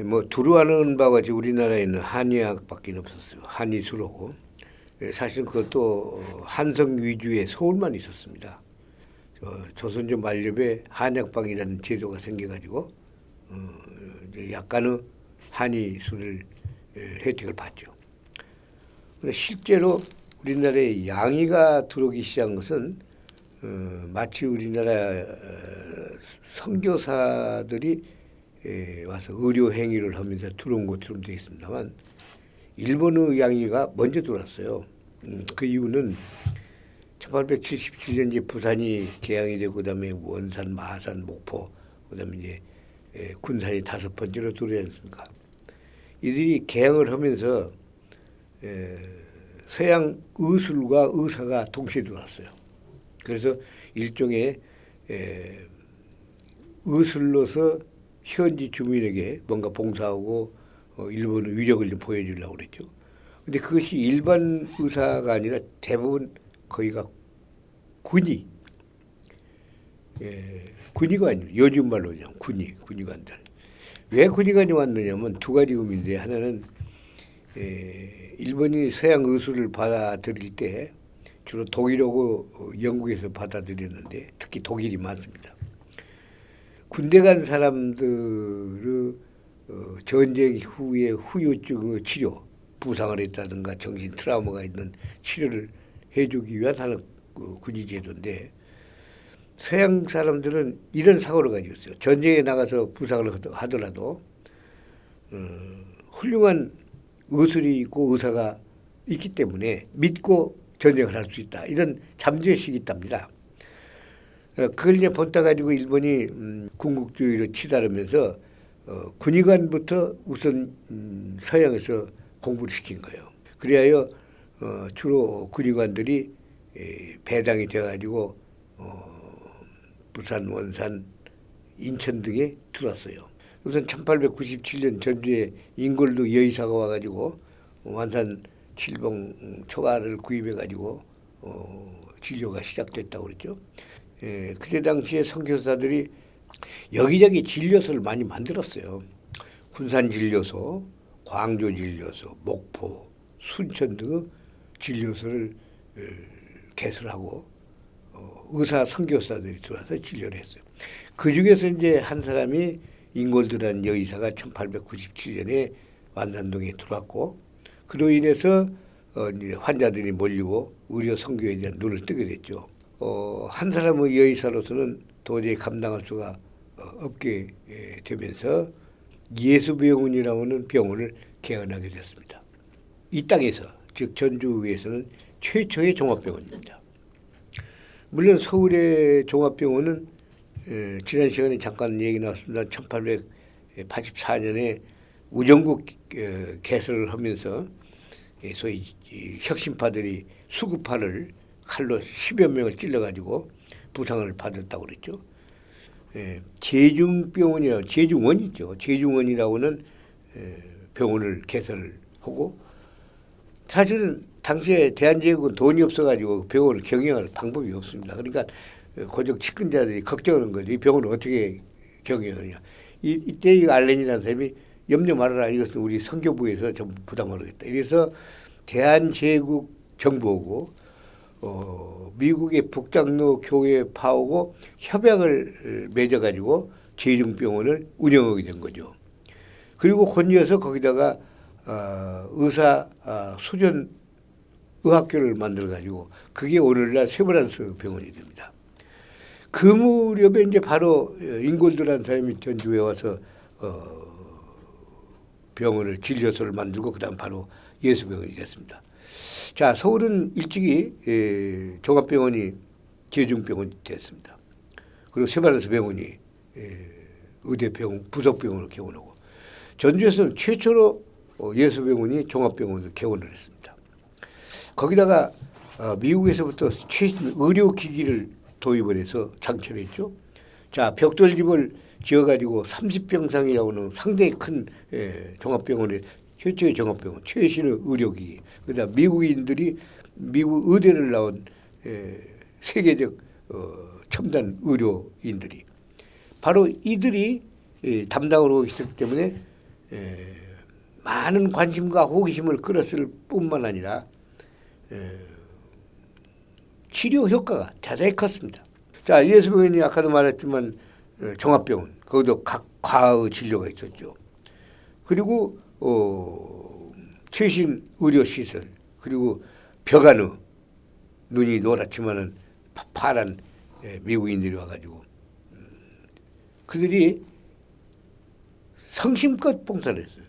뭐 두루 아는 바와 같이 우리나라에는 한의학밖에 없었어요. 한의수로. 사실 그것도 한성 위주의 서울만 있었습니다. 조선조 만렙에 한약방이라는 제도가 생겨가지고 이제 약간의 한의술을 혜택을 봤죠. 근데 실제로 우리나라에 양의가 들어오기 시작한 것은 마치 우리나라 선교사들이 와서 의료 행위를 하면서 들어온 것처럼 되어 있습니다만 일본의 양의가 먼저 들어왔어요. 그 이유는 1877년 이제 부산이 개항이 되고 그다음에 원산, 마산, 목포, 그다음에 이제 군산이 5번째로 들어오지 않습니까? 이들이 개항을 하면서 서양 의술과 의사가 동시에 들어왔어요. 그래서 일종의 의술로서 현지 주민에게 뭔가 봉사하고 일본의 위력을 좀 보여주려고 그랬죠. 근데 그것이 일반 의사가 아니라 대부분 거기가 군의, 군의관이에요. 요즘 말로 그냥 군의관들. 왜 군의관이 왔느냐면 두 가지 의미인데 하나는 일본이 서양 의술을 받아들일 때 주로 독일하고 영국에서 받아들였는데 특히 독일이 많습니다. 군대 간 사람들의 전쟁 후에 후유증의 치료, 부상을 했다든가 정신 트라우마가 있는 치료를 해주기 위한 하는 군의 제도인데 서양 사람들은 이런 사고를 가지고 있어요. 전쟁에 나가서 부상을 하더라도 훌륭한 의술이 있고 의사가 있기 때문에 믿고 전쟁을 할 수 있다. 이런 잠재의식이 있답니다. 그걸 이제 본따 가지고 일본이 군국주의로 치달으면서 군의관부터 우선 서양에서 공부를 시킨 거예요. 그리하여 주로 군의관들이 배당이 돼가지고 부산, 원산, 인천 등에 들어왔어요. 우선 1897년 전주에 잉골드 여의사가 와가지고 완산 칠봉 초가를 구입해가지고 진료가 시작됐다고 그랬죠. 그때 당시에 선교사들이 여기저기 진료소를 많이 만들었어요. 군산 진료소, 광주 진료소, 목포, 순천 등의 진료소를 개설하고 의사 선교사들이 들어와서 진료를 했어요. 그 중에서 이제 한 사람이 잉골드라는 여의사가 1897년에 완산동에 들어왔고 그로 인해서 이제 환자들이 몰리고 의료 선교에 대한 눈을 뜨게 됐죠. 한 사람의 여의사로서는 도저히 감당할 수가 없게 되면서 예수병원이라고 하는 병원을 개원하게 됐습니다. 이 땅에서 즉 전주에서는 최초의 종합병원입니다. 물론 서울의 종합병원은 지난 시간에 잠깐 얘기 나왔습니다. 1884년에 우정국 개설을 하면서 소위 혁신파들이 수구파를 칼로 10여 명을 찔러가지고 부상을 받았다고 그랬죠. 제중병원이라고 제중원 있죠. 제중원이라고는 병원을 개설을 하고 사실은 당시에 대한제국은 돈이 없어가지고 병원을 경영할 방법이 없습니다. 그러니까 고적 측근자들이 걱정하는 거죠. 이 병원을 어떻게 경영하느냐. 이때 이 알렌이라는 사람이 염려 말아라. 이것은 우리 선교부에서 전부 부담하겠다. 이래서 대한제국 정부하고 미국의 북장로 교회에 파오고 협약을 맺어가지고 제중병원을 운영하게 된 거죠. 그리고 혼이어서 거기다가 의사 수련 의학교를 만들어가지고 그게 오늘날 세브란스 병원이 됩니다. 그 무렵에 이제 바로 잉골드라는 사람이 전주에 와서 병원을 진료소를 만들고 그다음 바로 예수병원이 됐습니다. 자, 서울은 일찍이 종합병원이 제중병원이 됐습니다. 그리고 세브란스 병원이 의대병원, 부속병원을 개원하고 전주에서는 최초로 예수병원이 종합병원을 개원을 했습니다. 거기다가 미국에서부터 최신 의료기기를 도입을 해서 장치했죠. 자, 벽돌집을 지어가지고 30평상이라고 하는 상당히 큰 종합병원에 최초의 종합병원, 최신의 의료기기. 그다음 미국인들이 미국 의대를 나온 세계적 첨단 의료인들이 바로 이들이 담당을 하고 있었기 때문에 많은 관심과 호기심을 끌었을 뿐만 아니라 치료 효과가 대단히 컸습니다. 자, 예수병원이 아까도 말했지만 종합병원, 거기도 각 과의 진료가 있었죠. 그리고 최신 의료시설, 그리고 벽안의 눈이 노랗지만은 파란 미국인들이 와가지고 그들이 성심껏 봉사를 했어요.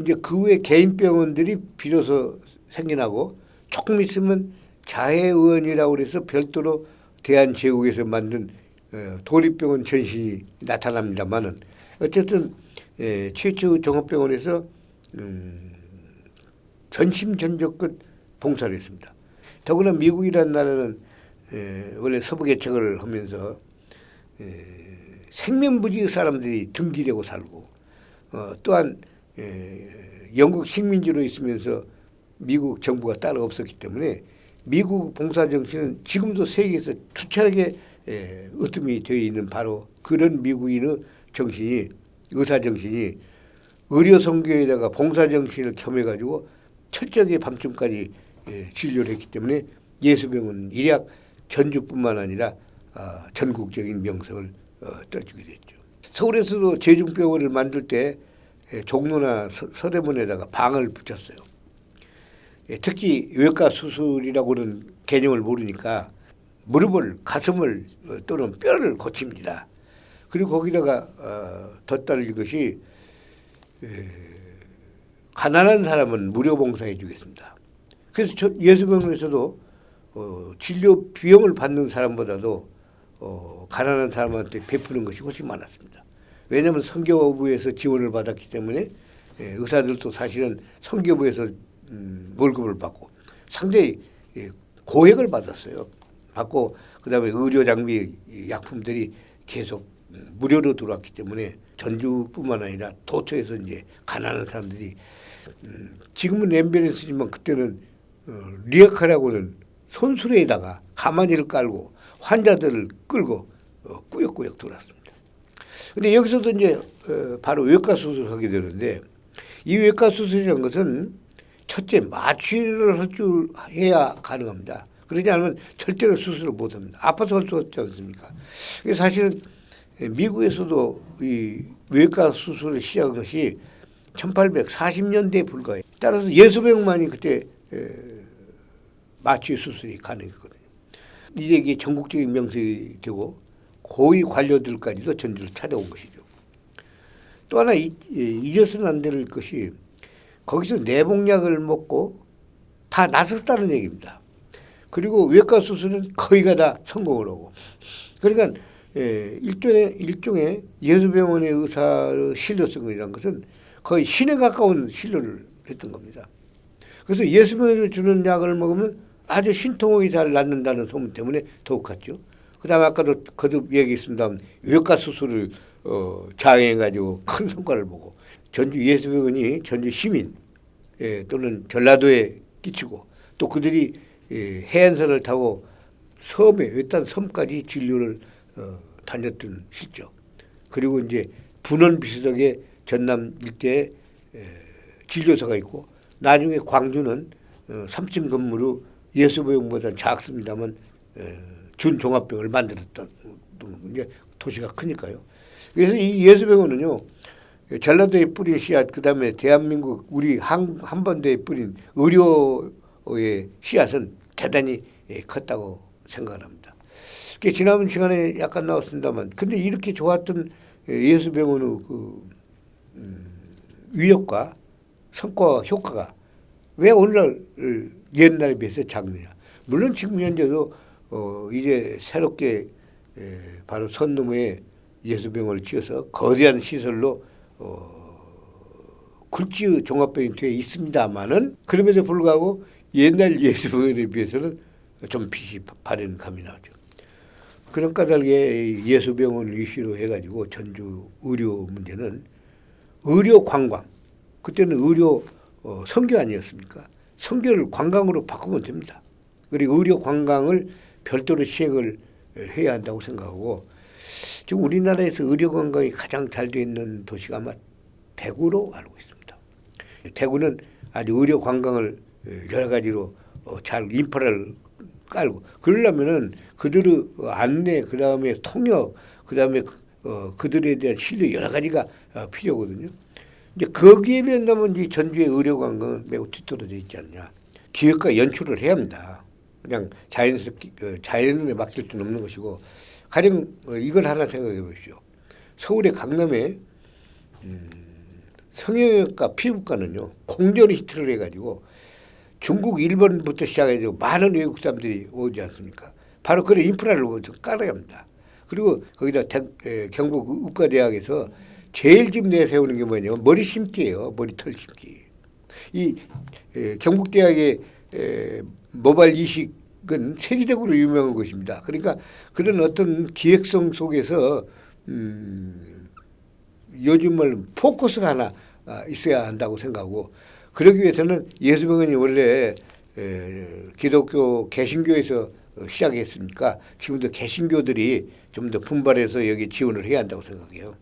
이제 그 외 개인 병원들이 비로소 생겨나고 조금 있으면 자해의원이라고 그래서 별도로 대한제국에서 만든 도립병원 전신이 나타납니다만은 어쨌든 최초 종합병원에서 전심전력껏 봉사를 했습니다. 더구나 미국이라는 나라는 원래 서부개척을 하면서 생면부지의 사람들이 등기되고 살고 또한 영국 식민지로 있으면서 미국 정부가 따로 없었기 때문에 미국 봉사정신은 지금도 세계에서 투철하게 으뜸이 되어 있는 바로 그런 미국인의 정신이, 의사정신이 의료선교에다가 봉사정신을 겸해가지고 철저하게 밤중까지 진료를 했기 때문에 예수병원은 일약 전주뿐만 아니라 전국적인 명성을 떨치게 됐죠. 서울에서도 제중병원을 만들 때 종로나 서대문에다가 방을 붙였어요. 특히 외과 수술이라고는 개념을 모르니까 무릎을, 가슴을 또는 뼈를 고칩니다. 그리고 거기다가 덧달린 것이 가난한 사람은 무료 봉사해 주겠습니다. 그래서 예수병원에서도 진료 비용을 받는 사람보다도 가난한 사람한테 베푸는 것이 훨씬 많았습니다. 왜냐하면 선교부에서 지원을 받았기 때문에 의사들도 사실은 선교부에서 월급을 받고 상당히 고액을 받았어요. 받고 그다음에 의료 장비 약품들이 계속 무료로 들어왔기 때문에 전주뿐만 아니라 도처에서 이제 가난한 사람들이 지금은 앰뷸런스지만 그때는 리어카라고는 손수레에다가 가마니를 깔고 환자들을 끌고 꾸역꾸역 돌았습니다. 근데 여기서도 이제 바로 외과 수술을 하게 되는데 이 외과 수술이라는 것은 첫째 마취를 할 줄 해야 가능합니다. 그러지 않으면 절대로 수술을 못합니다. 아파서 할 수 없지 않습니까? 사실은 미국에서도 이 외과 수술을 시작한 것이 1840년대에 불과해요. 따라서 예수병만이 그때 마취 수술이 가능했거든요. 이제 이게 전국적인 명색이 되고 고위 관료들까지도 전주를 찾아온 것이죠. 또 하나 잊어서는 안 될 것이 거기서 내복약을 먹고 다 나섰다는 얘기입니다. 그리고 외과 수술은 거의가 다 성공을 하고 그러니까 일종의 예수병원의 의사의 신뢰성이라는 것은 거의 신에 가까운 신뢰를 했던 겁니다. 그래서 예수병원에서 주는 약을 먹으면 아주 신통하게 잘 낫는다는 소문 때문에 더욱 갔죠. 그 다음에 아까도 거듭 얘기했습니다. 외과 수술을 자행해가지고 큰 성과를 보고 전주 예수병원이 전주 시민 또는 전라도에 끼치고 또 그들이 해안선을 타고 섬에 외딴 섬까지 진료를 다녔던 실적. 그리고 이제 분원 비서덕에 전남 일대에 진료소가 있고 나중에 광주는 3층 건물로 예수병원보다 작습니다만 준종합병을 만들었던 게 도시가 크니까요. 그래서 이 예수병원은요 전라도에 뿌린 씨앗 그다음에 대한민국 우리 한반도에 뿌린 의료의 씨앗은 대단히 컸다고 생각을 합니다. 지난 시간에 약간 나왔습니다만 근데 이렇게 좋았던 예수병원의 그 위력과 성과 효과가 왜 오늘날 옛날에 비해서 작느냐. 물론 지금 현재도 이제 새롭게 바로 선 너머에 예수병원을 지어서 거대한 시설로 굴지 종합병원이 되어 있습니다만은 그럼에도 불구하고 옛날 예수병원에 비해서는 좀 빛이 바른 감이 나죠. 그런 까닭에 예수병원을 이슈로 해가지고 전주 의료 문제는 의료 관광, 그때는 의료 선교 아니었습니까? 선교를 관광으로 바꾸면 됩니다. 그리고 의료 관광을 별도로 시행을 해야 한다고 생각하고 지금 우리나라에서 의료 관광이 가장 잘 돼 있는 도시가 아마 대구로 알고 있습니다. 대구는 아주 의료 관광을 여러 가지로 잘 인프라를 깔고 그러려면은 그들의 안내 그다음에 통역 그다음에 그들에 대한 신뢰 여러 가지가 필요하거든요. 이제 거기에 비한다면 이제 전주의 의료 관광은 매우 뒤떨어져 있지 않냐. 기획과 연출을 해야 합니다. 그냥 자연스럽게 자연에 맡길 수는 없는 것이고 가령 이걸 하나 생각해 보십시오. 서울의 강남에 성형외과 피부과는요 공전 히트를 해가지고 중국 일본부터 시작해서 많은 외국 사람들이 오지 않습니까? 바로 그런 인프라를 먼저 깔아야 합니다. 그리고 거기다 경북 의과대학에서 제일 지금 내세우는 게 뭐냐면 머리 심기예요. 머리털 심기. 이 경북대학의 모발 이식은 세계적으로 유명한 것입니다. 그러니까 그런 어떤 기획성 속에서 요즘은 포커스가 하나 있어야 한다고 생각하고 그러기 위해서는 예수병원이 원래 기독교 개신교에서 시작했으니까 지금도 개신교들이 좀 더 분발해서 여기 지원을 해야 한다고 생각해요.